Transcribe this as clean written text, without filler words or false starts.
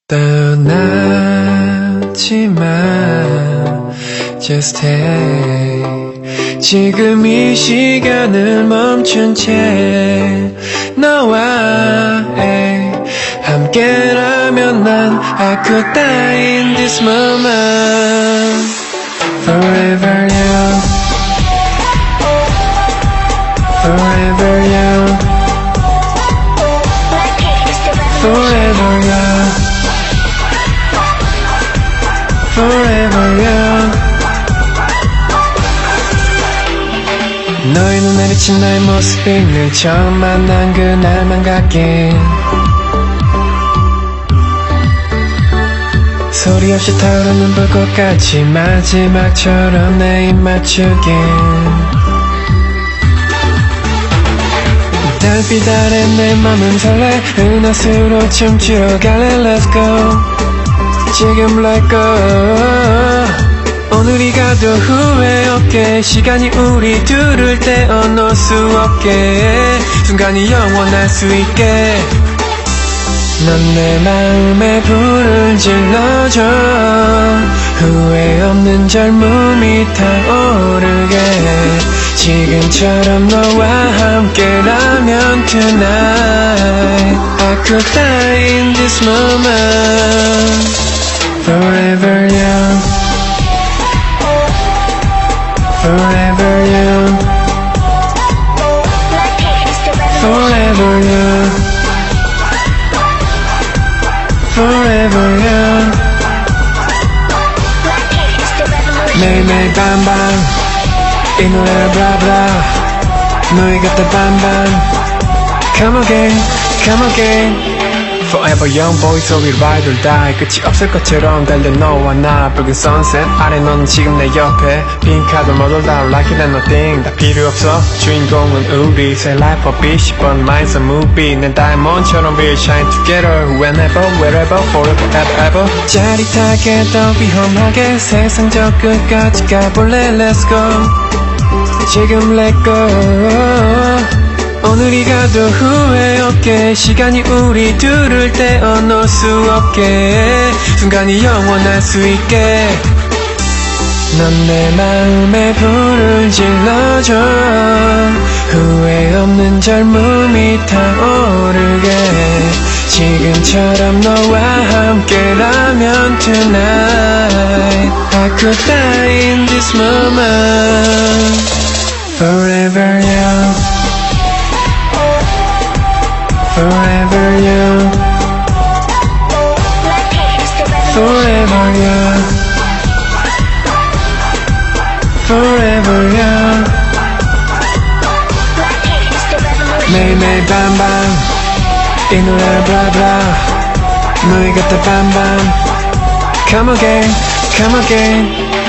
떠나지마 Just stay 지금 이 시간을 멈춘 채 너와 함께라면 난 I could die in this moment Forever young Forever young Forever young Forever young 너의 눈에 비친 나의 모습이 늘 처음 만난 그날만 같긴 소리 없이 타오르는 불꽃같이 마지막처럼 내 입 맞추긴 달빛 아래 내 맘은 설레 은하수로 춤추러 갈래 Let's go 지금 let go 오늘이 가도 후회 없게 시간이 우리 둘을 떼어놓을 수 없게 순간이 영원할 수 있게 넌 내 마음에 불을 질러줘 후회 없는 젊음이 타오르게 지금처럼 너와 함께라면 tonight I could die in this moment Forever young Forever young Forever young Forever young 매일매일 밤밤 이 노래를 블라블라 너의 곁에 밤밤 Come again, come again Forever young boy so we ride or die 끝이 없을 것처럼 달려 너와 나 붉은 sunset 아래 너는 지금 내 옆에 빈 카드 모두 다 like it and nothing 다 필요 없어 주인공은 우리 Say life a bitch but mine's a movie 난 다이몬드처럼 we shine together Whenever, wherever, forever, ever, ever 짜릿하게 더 위험하게 세상 저 끝까지 가볼래 Let's go 지금 let go 오늘이 가도 후회 없게 시간이 우리 둘을 떼어놓을 수 없게 순간이 영원할 수 있게 넌 내 마음에 불을 질러줘 후회 없는 젊음이 타오르게 지금처럼 너와 함께라면 tonight I could die in this moment Forever young Forever young Forever young Forever young 매일매일 밤밤 이 노래를 블라블라 너의 곁에 밤밤 Come again, come again